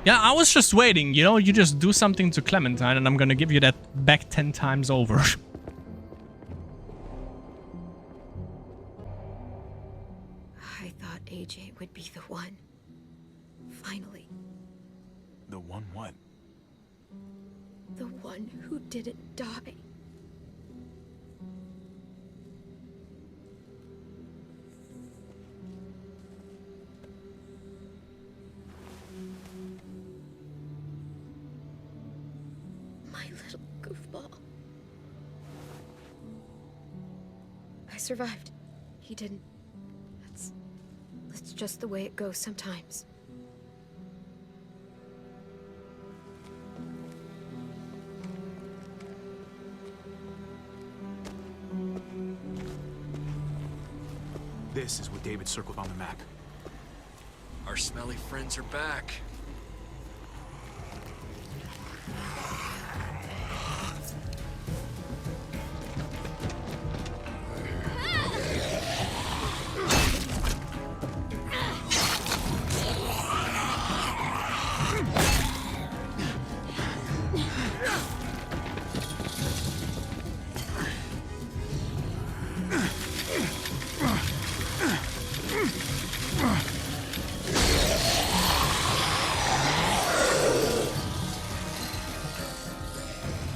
Yeah, I was just waiting, you know, you just do something to Clementine and I'm gonna give you that back 10 times over. I thought AJ would be the one. Finally. The one what? The one who didn't die. Goofball. I survived. He didn't. That's just the way it goes sometimes. This is what David circled on the map. Our smelly friends are back.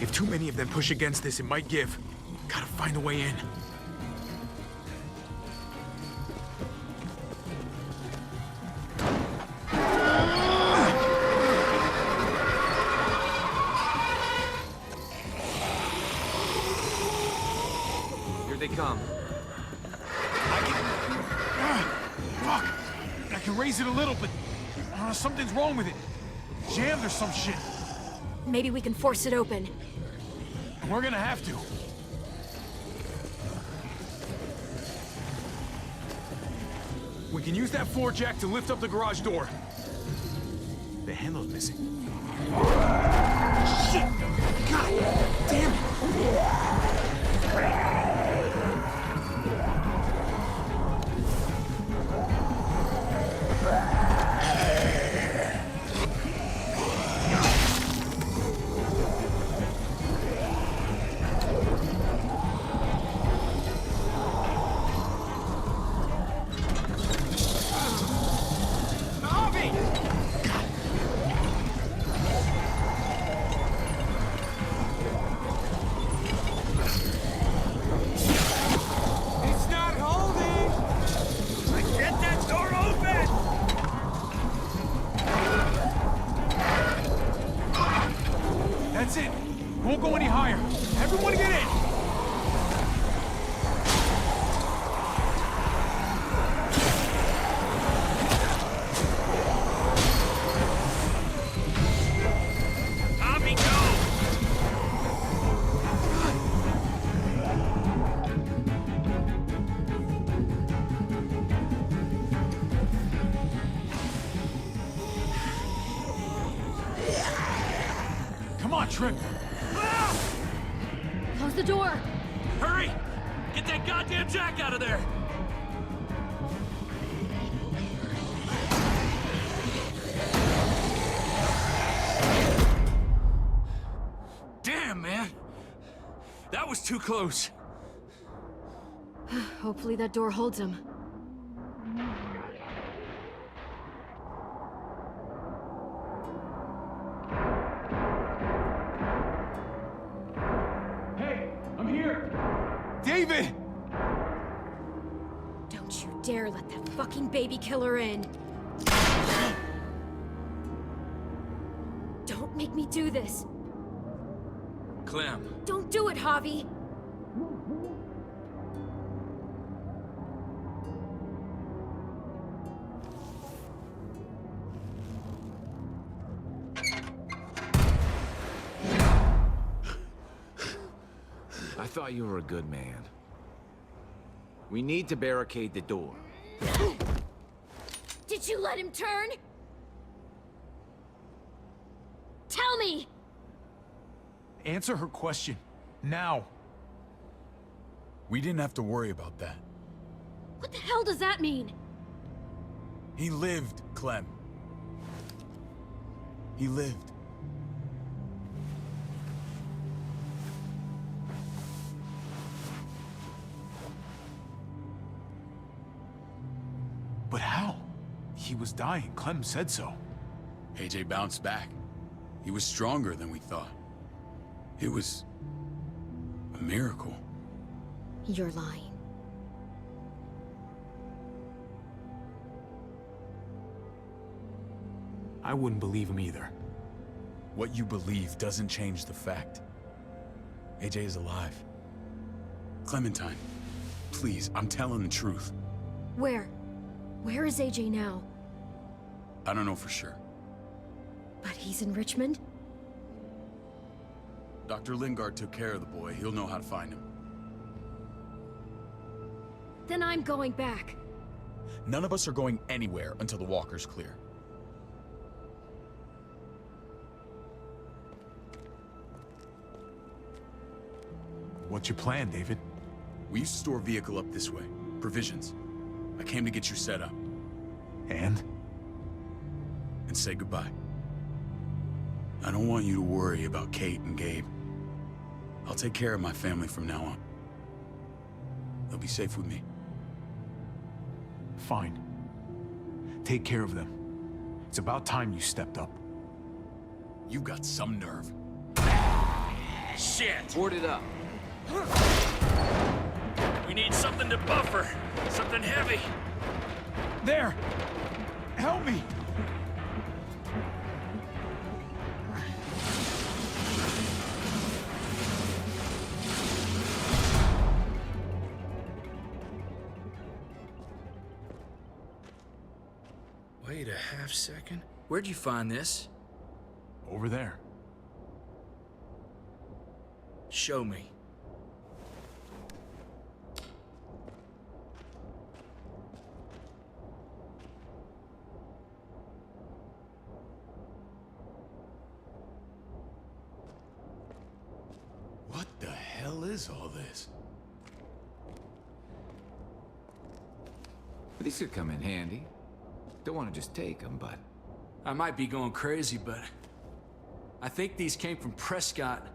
If too many of them push against this, it might give. Gotta find a way in. Here they come. Fuck! I can raise it a little, but something's wrong with it. Jammed or some shit. Maybe we can force it open. We're gonna have to. We can use that floor jack to lift up the garage door. The handle's missing. Shit! God damn it! That's it. Won't go any higher. Everyone get in. Tommy, go! Come on, Tripp. Close the door. Hurry! Get that goddamn jack out of there! Damn, man! That was too close. Hopefully that door holds him. Hey, I'm here. David! Don't you dare let that fucking baby killer in. Don't make me do this. Clem. Don't do it, Javi. I thought you were a good man. We need to barricade the door. Did you let him turn? Tell me! Answer her question. Now. We didn't have to worry about that. What the hell does that mean? He lived, Clem. He lived. But how? He was dying. Clem said so. AJ bounced back. He was stronger than we thought. It was a miracle. You're lying. I wouldn't believe him either. What you believe doesn't change the fact. AJ is alive. Clementine, please, I'm telling the truth. Where? Where is AJ now? I don't know for sure. But he's in Richmond? Dr. Lingard took care of the boy. He'll know how to find him. Then I'm going back. None of us are going anywhere until the walker's clear. What's your plan, David? We used to store a vehicle up this way. Provisions. I came to get you set up. And? And say goodbye. I don't want you to worry about Kate and Gabe. I'll take care of my family from now on. They'll be safe with me. Fine. Take care of them. It's about time you stepped up. You've got some nerve. Shit! Board it up. We need something to buffer. Something heavy. There! Help me! Wait a half second. Where'd you find this? Over there. Show me. What the hell is all this? These could come in handy. Don't want to just take them, but... I might be going crazy, but I think these came from Prescott.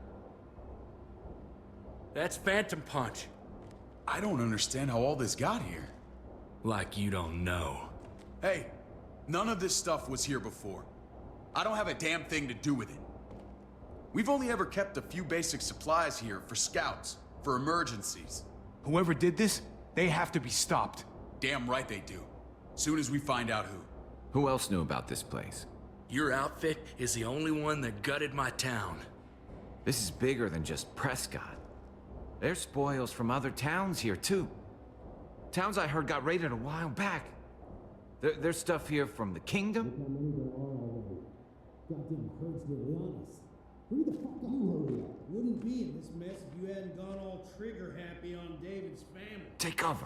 That's Phantom Punch. I don't understand how all this got here. Like you don't know. Hey, none of this stuff was here before. I don't have a damn thing to do with it. We've only ever kept a few basic supplies here for scouts, for emergencies. Whoever did this, they have to be stopped. Damn right they do. Soon as we find out who. Who else knew about this place? Your outfit is the only one that gutted my town. This is bigger than just Prescott. There's spoils from other towns here, too. Towns I heard got raided a while back. There's stuff here from the kingdom. Goddamn herd's nearly on us. Hurry the fuck up. You hurry up. Wouldn't be in this mess if you hadn't gone all trigger happy on David's family. Take cover.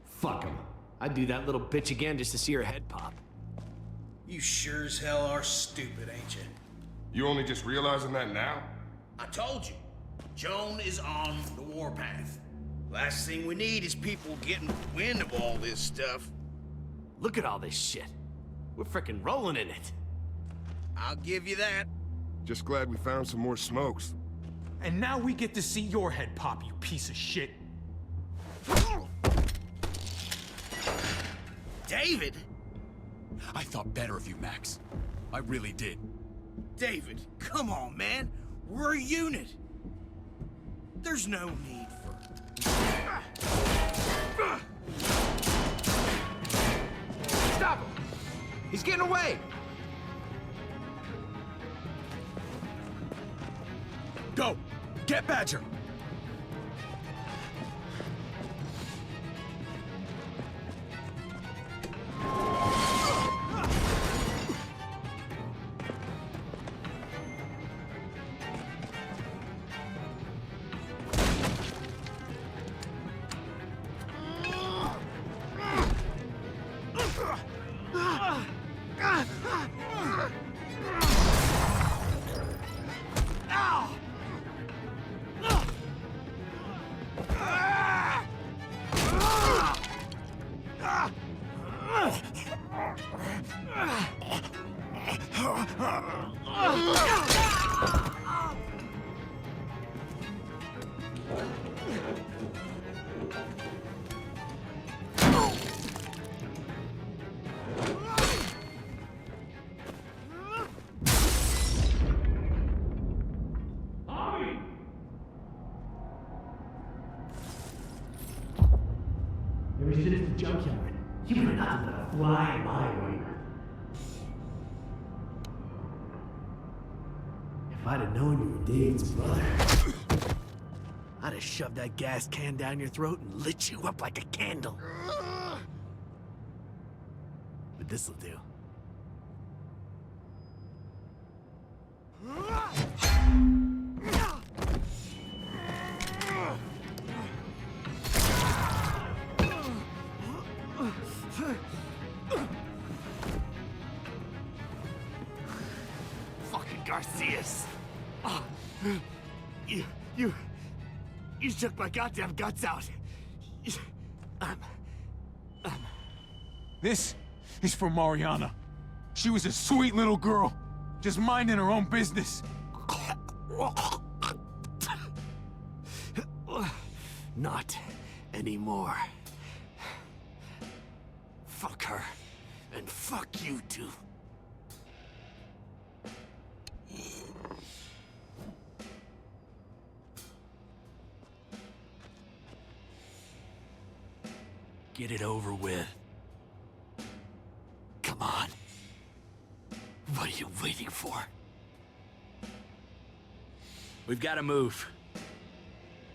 Fuck him. I'd do that little bitch again just to see her head pop. You sure as hell are stupid, ain't you? You only just realizing that now? I told you. Joan is on the warpath. Last thing we need is people getting wind of all this stuff. Look at all this shit. We're frickin' rolling in it. I'll give you that. Just glad we found some more smokes. And now we get to see your head pop, you piece of shit. David? I thought better of you, Max. I really did. David, come on, man. We're a unit. There's no need for... Stop him! He's getting away! Go! Get Badger! junkyard. You were nothing but a fly in my ointment. If I'd have known you were David's brother, I'd have shoved that gas can down your throat and lit you up like a candle. But this'll do. Fucking Garcias! Oh, you shook my goddamn guts out. This is for Mariana. She was a sweet little girl, just minding her own business. Not anymore. Fuck her. And fuck you too. Get it over with. Come on. What are you waiting for? We've got to move.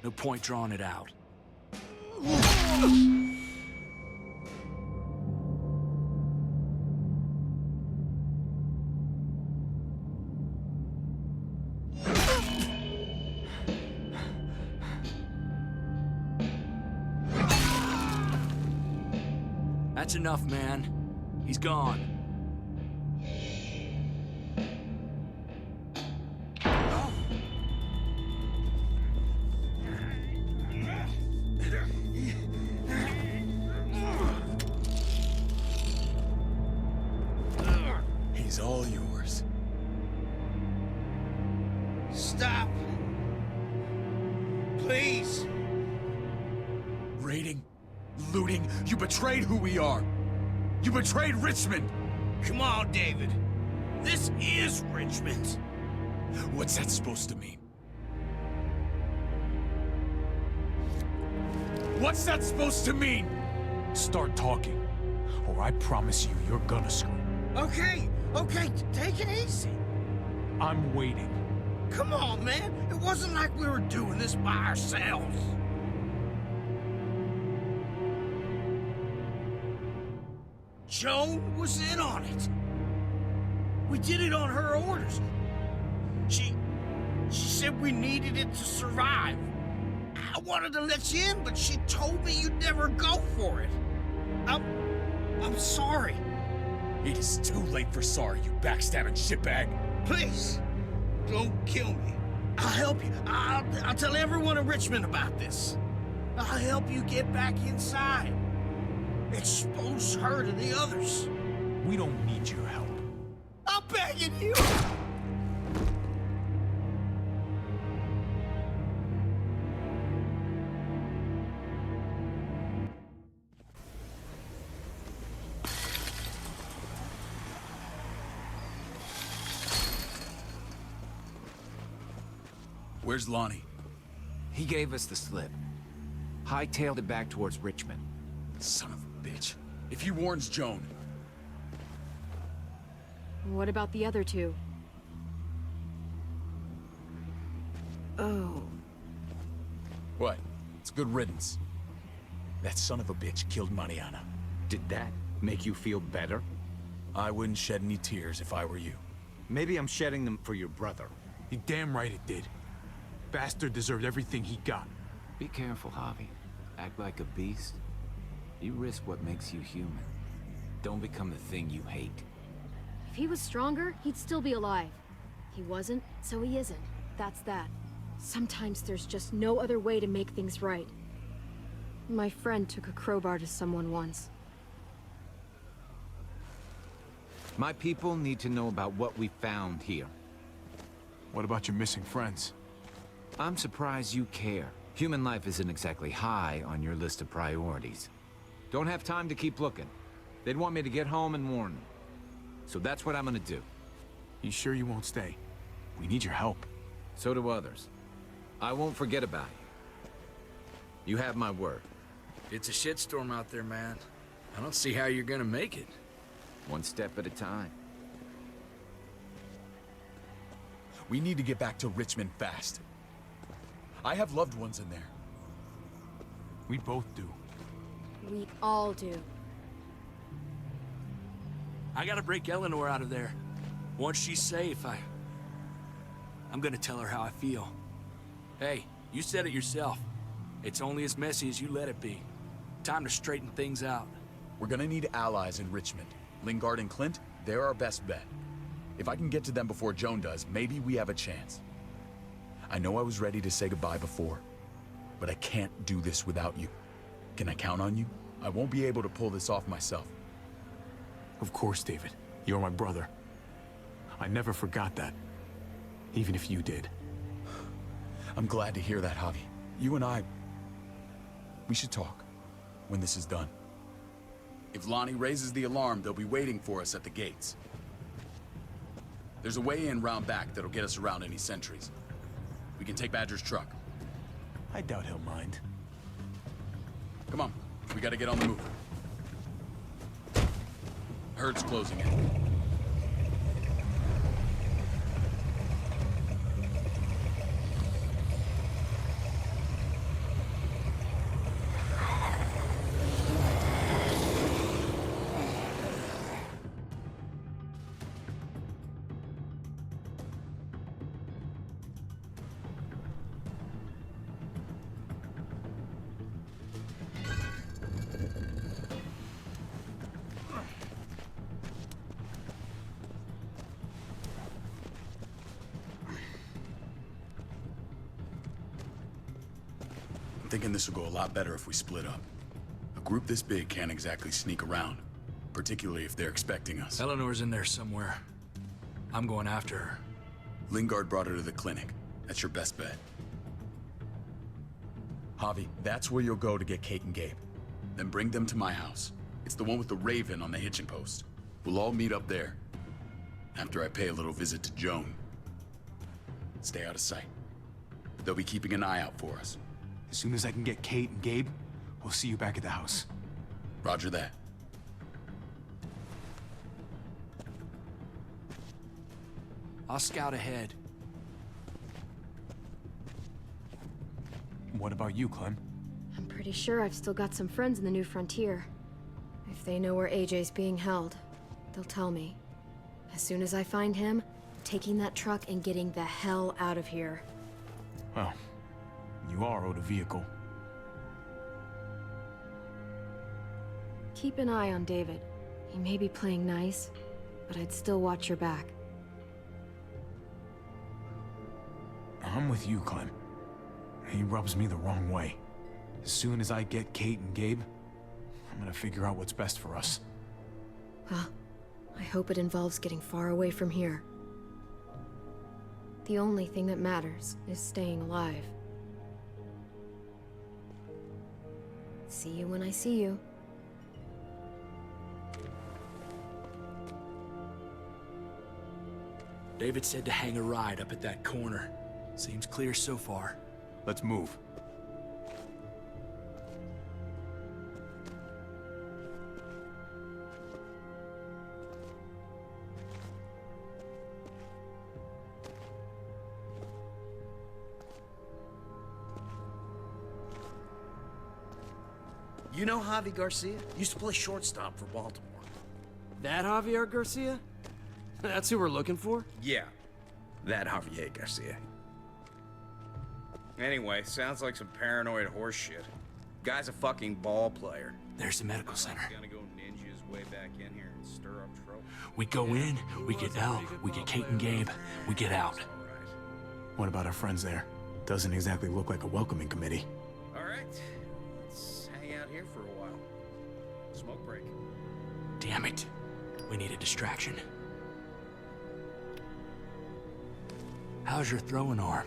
No point drawing it out. That's enough, man. He's gone. He's all yours. Stop! Please! Raiding, looting, you betrayed who we are. You betrayed Richmond. Come on, David. This is Richmond. What's that supposed to mean? What's that supposed to mean? Start talking, or I promise you, you're gonna scream. Okay, take it easy. I'm waiting. Come on, man. It wasn't like we were doing this by ourselves. Joan was in on it. We did it on her orders. She said we needed it to survive. I wanted to let you in, but she told me you'd never go for it. I'm sorry. It is too late for sorry, you backstabbing shitbag. Please, don't kill me. I'll help you. I'll tell everyone in Richmond about this. I'll help you get back inside. Expose her to the others. We don't need your help. I'm begging you. Where's Lonnie? He gave us the slip. Hightailed it back towards Richmond. Son of a bitch. If he warns Joan... What about the other two? Oh. What? It's good riddance. That son of a bitch killed Mariana. Did that make you feel better? I wouldn't shed any tears if I were you. Maybe I'm shedding them for your brother. You're damn right it did. Bastard deserved everything he got. Be careful, Javi. Act like a beast. You risk what makes you human. Don't become the thing you hate. If he was stronger, he'd still be alive. He wasn't, so he isn't. That's that. Sometimes there's just no other way to make things right. My friend took a crowbar to someone once. My people need to know about what we found here. What about your missing friends? I'm surprised you care. Human life isn't exactly high on your list of priorities. Don't have time to keep looking. They'd want me to get home and warn them. So that's what I'm gonna do. You sure you won't stay? We need your help. So do others. I won't forget about you. You have my word. It's a shitstorm out there, man. I don't see how you're gonna make it. One step at a time. We need to get back to Richmond fast. I have loved ones in there. We both do. We all do. I gotta break Eleanor out of there. Once she's safe, I'm gonna tell her how I feel. Hey, you said it yourself. It's only as messy as you let it be. Time to straighten things out. We're gonna need allies in Richmond. Lingard and Clint, they're our best bet. If I can get to them before Joan does, maybe we have a chance. I know I was ready to say goodbye before, but I can't do this without you. Can I count on you? I won't be able to pull this off myself. Of course, David. You're my brother. I never forgot that. Even if you did. I'm glad to hear that, Javi. You and I... we should talk when this is done. If Lonnie raises the alarm, they'll be waiting for us at the gates. There's a way in round back that'll get us around any sentries. We can take Badger's truck. I doubt he'll mind. Come on, we gotta get on the move. Herd's closing in. I'm thinking this will go a lot better if we split up. A group this big can't exactly sneak around, particularly if they're expecting us. Eleanor's in there somewhere. I'm going after her. Lingard brought her to the clinic. That's your best bet. Javi, that's where you'll go to get Kate and Gabe. Then bring them to my house. It's the one with the raven on the hitching post. We'll all meet up there. After I pay a little visit to Joan. Stay out of sight. They'll be keeping an eye out for us. As soon as I can get Kate and Gabe, we'll see you back at the house. Roger that. I'll scout ahead. What about you, Clem? I'm pretty sure I've still got some friends in the New Frontier. If they know where AJ's being held, they'll tell me. As soon as I find him, taking that truck and getting the hell out of here. Well, you are owed a vehicle. Keep an eye on David. He may be playing nice, but I'd still watch your back. I'm with you, Clem. He rubs me the wrong way. As soon as I get Kate and Gabe, I'm gonna figure out what's best for us. Well, I hope it involves getting far away from here. The only thing that matters is staying alive. See you when I see you. David said to hang a ride up at that corner. Seems clear so far. Let's move. You know Javi Garcia? Used to play shortstop for Baltimore. That Javier Garcia? That's who we're looking for? Yeah, that Javier Garcia. Anyway, sounds like some paranoid horse shit. Guy's a fucking ball player. There's the medical center. He's gonna go ninja his way back in here and stir up trouble. We go in, we get Elle, we get Kate and Gabe, we get out. What about our friends there? Doesn't exactly look like a welcoming committee. All right, let's hang out here for a while. Smoke break. Damn it. We need a distraction. How's your throwing arm?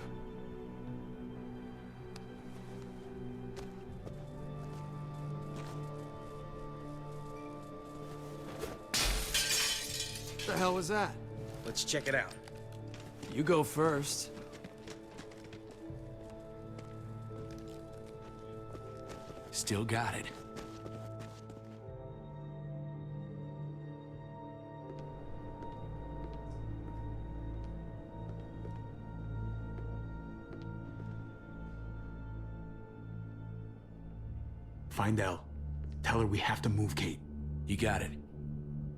What the hell was that? Let's check it out. You go first. Still got it. Find Elle. Tell her we have to move Kate. You got it.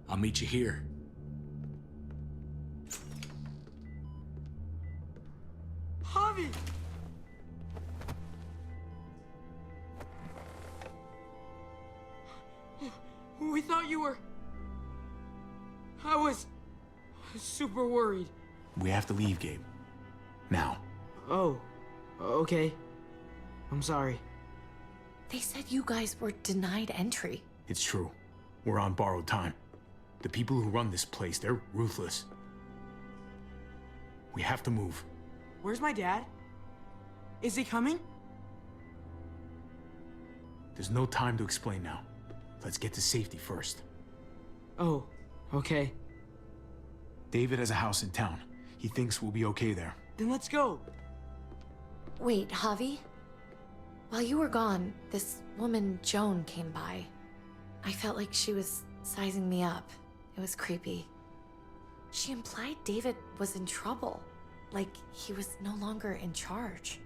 I'll meet you here. Javi! We thought you were... I was super worried. We have to leave, Gabe. Now. Oh, okay. I'm sorry. They said you guys were denied entry. It's true. We're on borrowed time. The people who run this place, they're ruthless. We have to move. Where's my dad? Is he coming? There's no time to explain now. Let's get to safety first. Oh, okay. David has a house in town. He thinks we'll be okay there. Then let's go. Wait, Javi? While you were gone, this woman, Joan, came by. I felt like she was sizing me up. It was creepy. She implied David was in trouble. Like he was no longer in charge.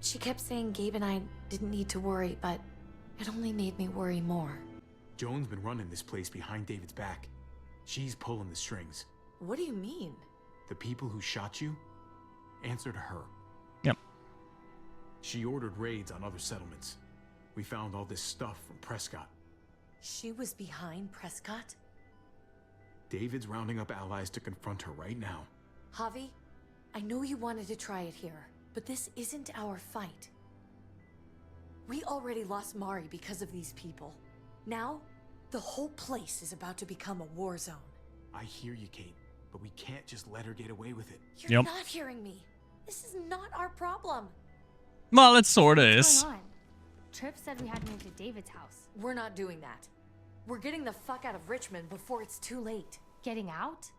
She kept saying Gabe and I didn't need to worry, but it only made me worry more. Joan's been running this place behind David's back. She's pulling the strings. What do you mean? The people who shot you answered her. Yep. She ordered raids on other settlements. We found all this stuff from Prescott. She was behind Prescott? David's rounding up allies to confront her right now. Javi, I know you wanted to try it here, but this isn't our fight. We already lost Mari because of these people. Now, the whole place is about to become a war zone. I hear you, Kate, but we can't just let her get away with it. You're not hearing me. This is not our problem. Well, it sorta is. What's going on? Tripp said we had to move to David's house. We're not doing that. We're getting the fuck out of Richmond before it's too late. Getting out?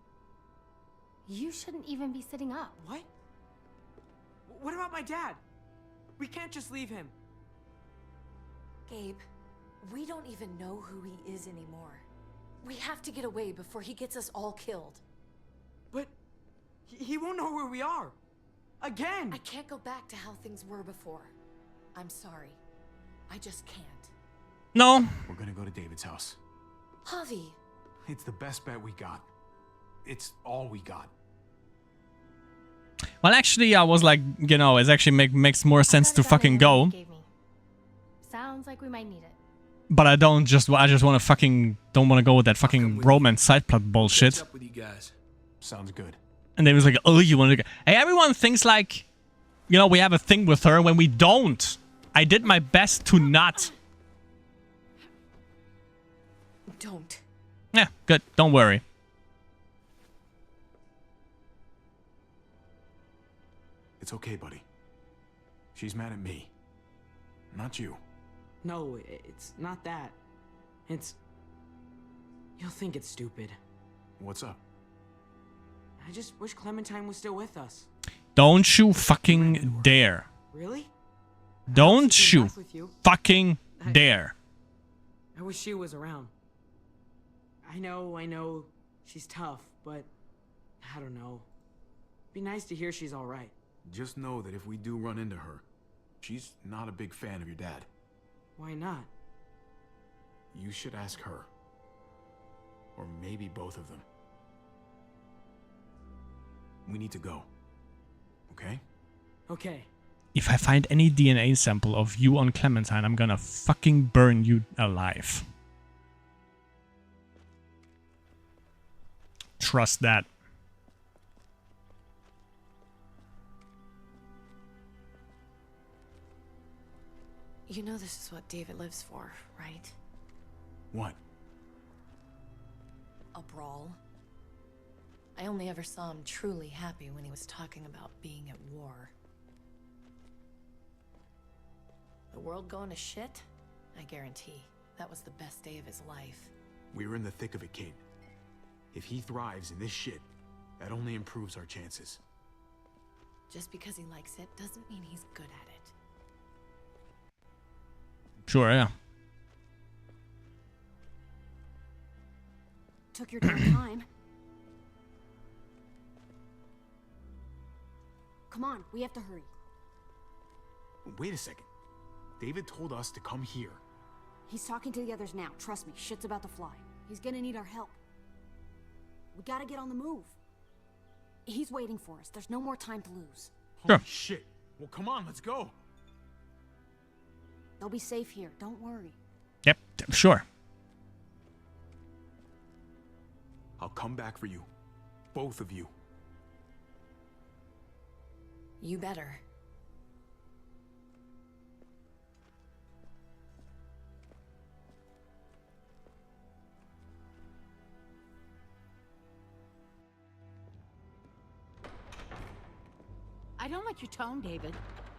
You shouldn't even be sitting up. What? What about my dad? We can't just leave him. Gabe, we don't even know who he is anymore. We have to get away before he gets us all killed. But he won't know where we are. Again! I can't go back to how things were before. I'm sorry. I just can't. No. We're gonna go to David's house. Javi. It's the best bet we got. It's all we got. Well, actually, I was like, you know, it actually makes more sense to fucking go. Sounds like we might need it. But I just want to fucking, don't want to go with that fucking romance side plot bullshit. Up with you guys. Sounds good. And they was like, oh, you want to go? Hey, everyone thinks like, you know, we have a thing with her when we don't. I did my best to not. Don't. Yeah, good. Don't worry. It's okay, buddy. She's mad at me. Not you. No, it's not that. It's... You'll think it's stupid. What's up? I just wish Clementine was still with us. Don't you fucking dare. Really? Don't you fucking dare. I wish she was around. I know, she's tough, but I don't know. Be nice to hear she's all right. Just know that if we do run into her, she's not a big fan of your dad. Why not? You should ask her. Or maybe both of them. We need to go. Okay? Okay. If I find any DNA sample of you on Clementine, I'm gonna fucking burn you alive. Trust that. You know this is what David lives for, right? What? A brawl. I only ever saw him truly happy when he was talking about being at war. The world going to shit? I guarantee that was the best day of his life. We're in the thick of it, Kate. If he thrives in this shit, that only improves our chances. Just because he likes it doesn't mean he's good at it. Sure, yeah. Took your damn time. Come on, we have to hurry. Wait a second. David told us to come here. He's talking to the others now. Trust me, shit's about to fly. He's gonna need our help. We gotta get on the move. He's waiting for us. There's no more time to lose. Holy shit. Well, come on, let's go. They'll be safe here. Don't worry. Yep, sure. I'll come back for you. Both of you. You better. I don't like your tone, David.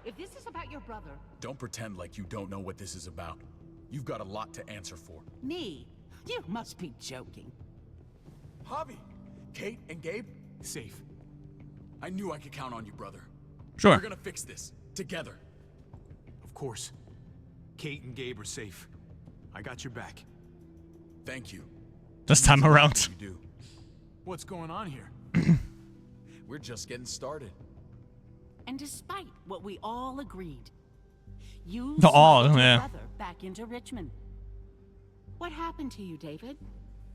If this is about your brother... Don't pretend like you don't know what this is about. You've got a lot to answer for. Me? You must be joking. Javi! Kate and Gabe? Safe. I knew I could count on you, brother. Sure. We're gonna fix this. Together. Of course. Kate and Gabe are safe. I got your back. Thank you. This time around. You do. What's going on here? We're just getting started. And despite what we all agreed, you The all, smuggled your yeah. brother back into Richmond. What happened to you, David?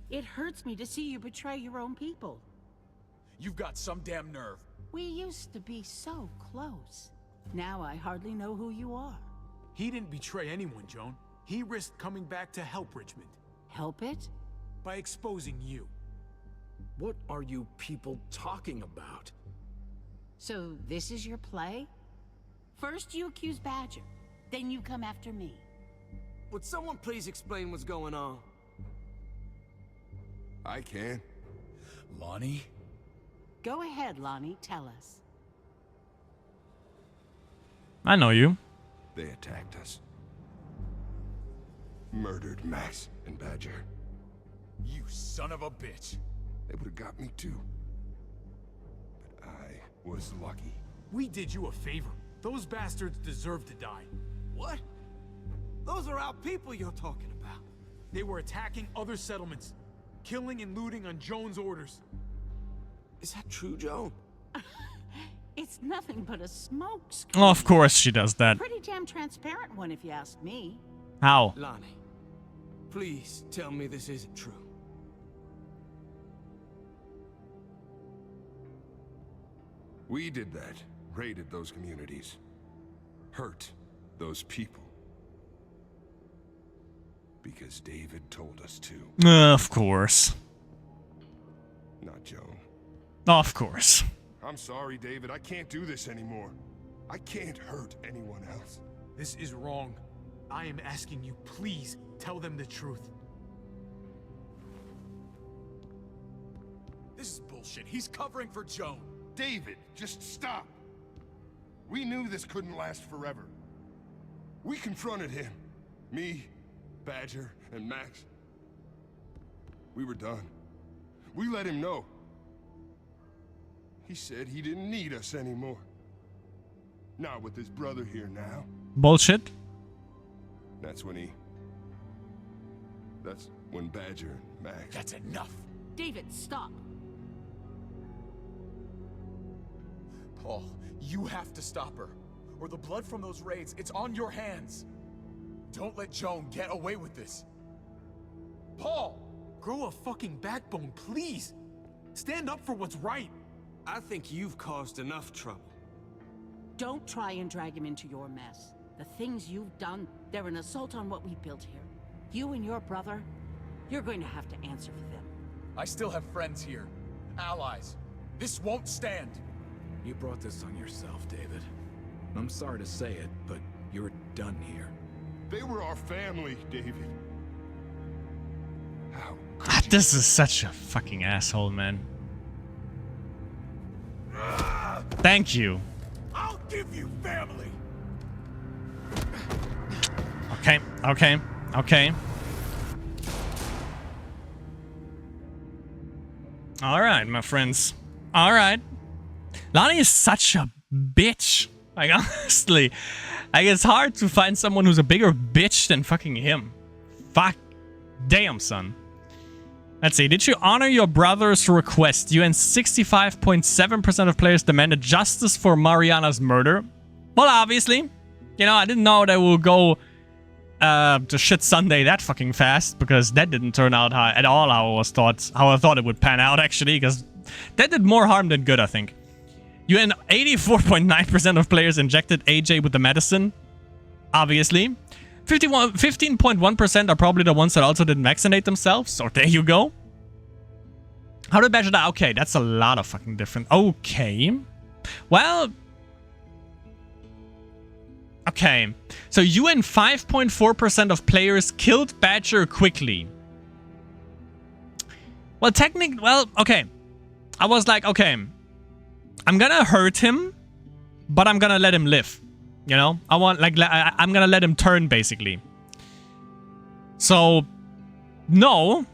It hurts me to see you betray your own people. You've got some damn nerve. We used to be so close. Now I hardly know who you are. He didn't betray anyone, Joan. He risked coming back to help Richmond. Help it? By exposing you. What are you people talking about? So this is your play? First you accuse Badger, then you come after me. Would someone please explain what's going on? I can. Lonnie? Go ahead, Lonnie, tell us. I know you. They attacked us. Murdered Max and Badger. You son of a bitch. They would have got me too. But I was lucky. We did you a favor. Those bastards deserve to die. What? Those are our people you're talking about. They were attacking other settlements, killing and looting on Joan's orders. Is that true, Joan? It's nothing but a smokescreen. Oh, of course she does that. Pretty damn transparent one, if you ask me. How? Lonnie, please tell me this isn't true. We did that. Raided those communities. Hurt those people. Because David told us to. Of course. Not Joan. Of course. I'm sorry, David. I can't do this anymore. I can't hurt anyone else. This is wrong. I am asking you, please, tell them the truth. This is bullshit. He's covering for Joan. David, just stop. We knew this couldn't last forever. We confronted him. Me, Badger, and Max. We were done. We let him know. He said he didn't need us anymore. Not with his brother here now. Bullshit. That's when Badger and Max... That's enough. David, stop. Paul, you have to stop her. Or the blood from those raids, it's on your hands. Don't let Joan get away with this. Paul! Grow a fucking backbone, please. Stand up for what's right. I think you've caused enough trouble. Don't try and drag him into your mess. The things you've done, they're an assault on what we built here. You and your brother, you're going to have to answer for them. I still have friends here. Allies. This won't stand. You brought this on yourself, David. I'm sorry to say it, but you're done here. They were our family, David. How? This is such a fucking asshole, man. Thank you. I'll give you family. Okay, okay, okay. Alright, my friends. Alright. Lonnie is such a bitch. Like, honestly. Like, it's hard to find someone who's a bigger bitch than fucking him. Fuck. Damn, son. Let's see. Did you honor your brother's request? You and 65.7% of players demanded justice for Mariana's murder. Well, obviously. You know, I didn't know that we'll go to shit Sunday that fucking fast, because that didn't turn out at all how I thought it would pan out, actually, because that did more harm than good, I think. You and 84.9% of players injected AJ with the medicine, obviously. 15.1% are probably the ones that also didn't vaccinate themselves, so there you go. How did Badger die? Okay, that's a lot of fucking different. Okay. Well. Okay. So you and 5.4% of players killed Badger quickly. Well, technically, well, okay. I was like, okay. I'm gonna hurt him, but I'm gonna let him live. You know? I'm gonna let him turn, basically. So, no.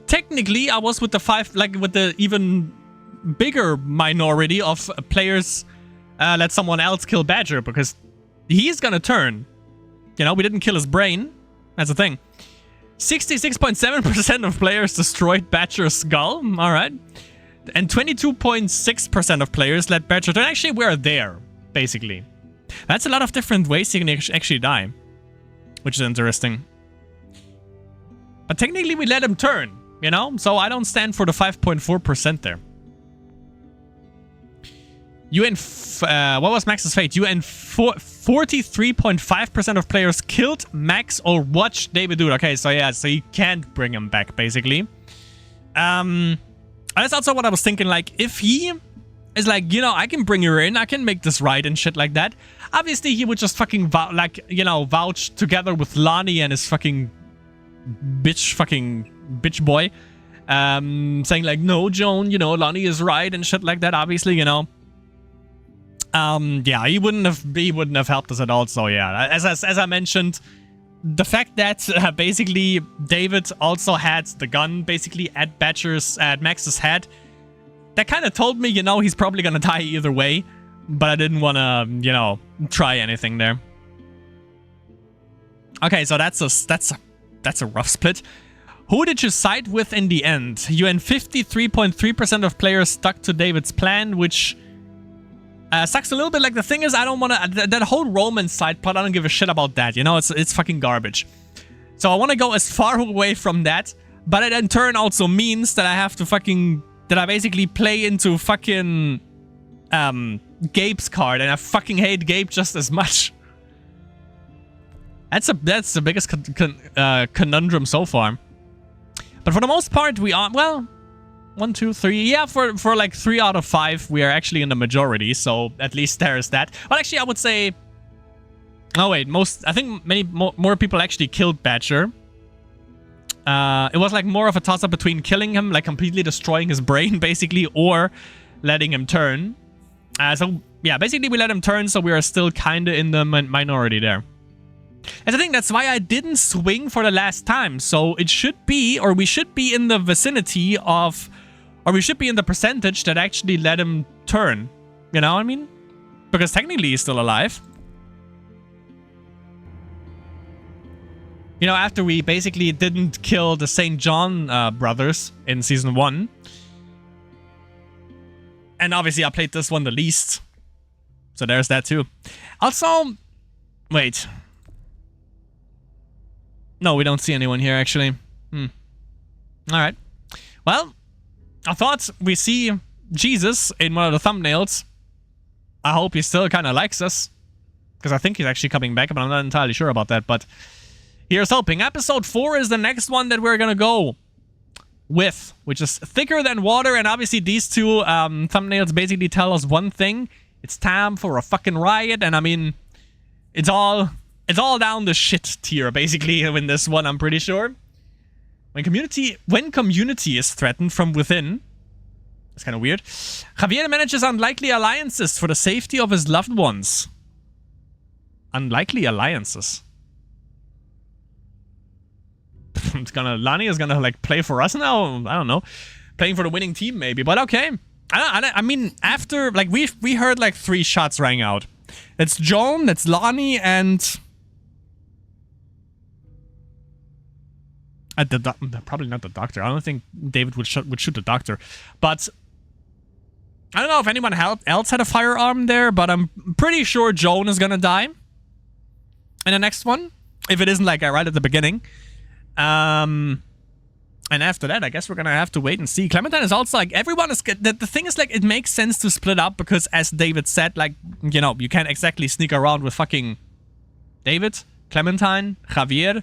Technically, I was with the even bigger minority of players let someone else kill Badger, because he's gonna turn. You know, we didn't kill his brain. That's the thing. 66.7% of players destroyed Badger's skull. Alright. And 22.6% of players let Badger turn. Actually, we're there, basically. That's a lot of different ways you can actually die, which is interesting. But technically, we let him turn, you know? So I don't stand for the 5.4% there. You and... what was Max's fate? You and 43.5% of players killed Max or watched David do it. Okay, so yeah, so you can't bring him back, basically. That's also what I was thinking, like, if he is like, you know, I can bring her in, I can make this right and shit like that. Obviously, he would just fucking, vouch together with Lonnie and his fucking bitch boy. Saying like, no, Joan, you know, Lonnie is right and shit like that, obviously, you know. Yeah, he wouldn't have helped us at all, so yeah. As I mentioned, the fact that basically David also had the gun basically at Max's head, that kind of told me, you know, he's probably gonna die either way, but I didn't want to, you know, try anything there. Okay, so that's a rough split. Who did you side with in the end? You and 53.3% of players stuck to David's plan, which sucks a little bit. Like, the thing is, I don't want to... That whole Roman side plot, I don't give a shit about that. You know, it's fucking garbage. So I want to go as far away from that. But it in turn also means that I have to fucking... That I basically play into fucking... Gabe's card. And I fucking hate Gabe just as much. That's the biggest conundrum so far. But for the most part, we are... Well... 1, 2, 3. Yeah, for like 3 out of 5, we are actually in the majority. So at least there is that. Well, actually, I would say... Oh, wait. I think many more people actually killed Badger. It was like more of a toss-up between killing him, like completely destroying his brain, basically, or letting him turn. So, yeah, basically we let him turn, so we are still kind of in the minority there. And I think that's why I didn't swing for the last time. So it should be, or we should be in the vicinity of... Or we should be in the percentage that actually let him turn. You know what I mean? Because technically he's still alive. You know, after we basically didn't kill the St. John brothers in Season 1. And obviously I played this one the least. So there's that too. Also... Wait. No, we don't see anyone here, actually. Alright. Well... I thought we see Jesus in one of the thumbnails. I hope he still kind of likes us. Because I think he's actually coming back, but I'm not entirely sure about that. But here's hoping. Episode 4 is the next one that we're going to go with. Which is Thicker Than Water. And obviously these two thumbnails basically tell us one thing. It's time for a fucking riot. And I mean, it's all down the shit tier, basically, in this one, I'm pretty sure. When community is threatened from within, it's kind of weird. Javier manages unlikely alliances for the safety of his loved ones. Unlikely alliances. Lani is gonna like play for us now. I don't know, playing for the winning team maybe. But okay. I mean, after like we heard like 3 shots rang out. It's Joan, that's Lonnie, and. Probably not the doctor. I don't think David would shoot the doctor. But I don't know if anyone else had a firearm there, but I'm pretty sure Joan is gonna die in the next one. If it isn't like right at the beginning. And after that, I guess we're gonna have to wait and see. Clementine is also like, everyone is... The thing is, like, it makes sense to split up because, as David said, like, you know, you can't exactly sneak around with fucking David, Clementine, Javier.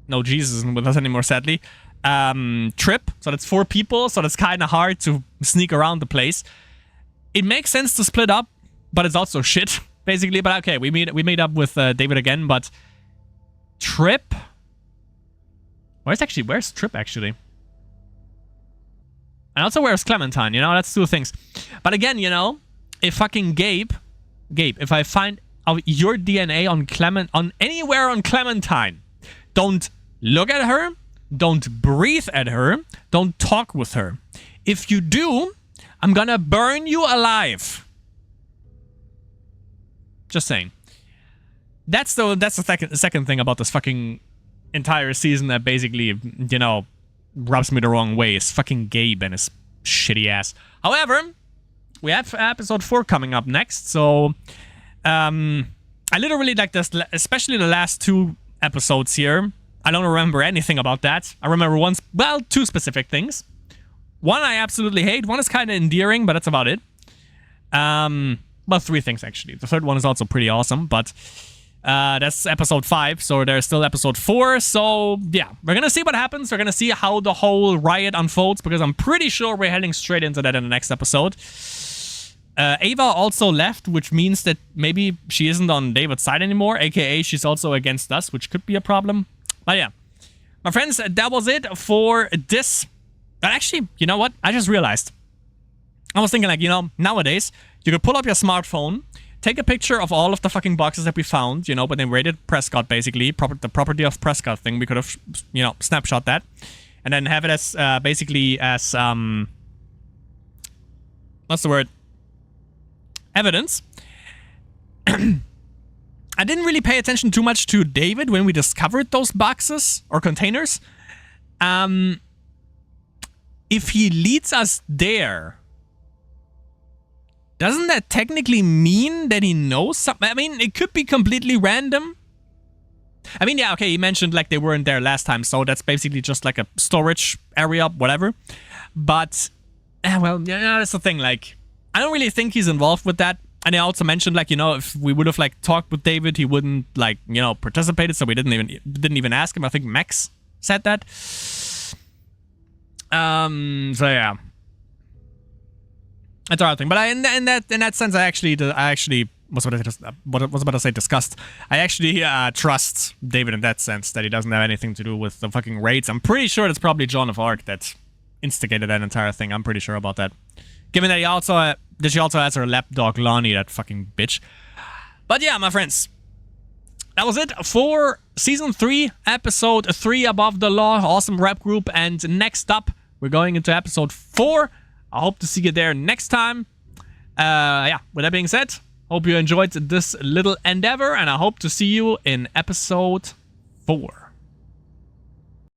No, Jesus isn't with us anymore, sadly. Tripp, so that's 4 people, so that's kind of hard to sneak around the place. It makes sense to split up, but it's also shit, basically. But okay, we made up with David again, but Tripp... Where's Tripp, actually? And also, where's Clementine, you know? That's 2 things. But again, you know, if fucking Gabe, if I find out your DNA on anywhere on Clementine, don't look at her, don't breathe at her, don't talk with her. If you do, I'm gonna burn you alive. Just saying. That's the second thing about this fucking entire season that basically, you know, rubs me the wrong way. Is fucking Gabe and his shitty ass. However, we have episode 4 coming up next, so I literally, like, this, especially the last 2 episodes here, I don't remember anything about that. I remember 2 specific things. One I absolutely hate. One is kind of endearing, but that's about it. Well, 3 things, actually. The third one is also pretty awesome, but that's episode 5, so there's still episode 4. So, yeah, we're gonna see what happens. We're gonna see how the whole riot unfolds, because I'm pretty sure we're heading straight into that in the next episode. Ava also left, which means that maybe she isn't on David's side anymore, aka she's also against us, which could be a problem. But yeah, my friends, that was it for this. But actually, you know what? I just realized. I was thinking, like, you know, nowadays, you could pull up your smartphone, take a picture of all of the fucking boxes that we found, you know, but then rated Prescott, basically. The property of Prescott thing. We could have, you know, snapshot that. And then have it as, basically as, what's the word? Evidence. I didn't really pay attention too much to David when we discovered those boxes or containers. If he leads us there, doesn't that technically mean that he knows something? I mean, it could be completely random. I mean, yeah, okay, he mentioned, like, they weren't there last time, so that's basically just like a storage area, whatever. But, well, yeah, that's the thing, like, I don't really think he's involved with that. And I also mentioned, like, you know, if we would have, like, talked with David, he wouldn't, like, you know, participated, so we didn't even ask him. I think Max said that. So yeah. That's the other thing. But in that sense, I actually was about to say disgust. I actually trust David in that sense, that he doesn't have anything to do with the fucking raids. I'm pretty sure it's probably Joan of Arc that instigated that entire thing. I'm pretty sure about that. Given that she also has her lapdog Lonnie, that fucking bitch. But yeah, my friends, that was it for Season 3, Episode 3, Above the Law. Awesome rap group. And next up, we're going into Episode 4. I hope to see you there next time. Yeah, with that being said, hope you enjoyed this little endeavor, and I hope to see you in Episode 4.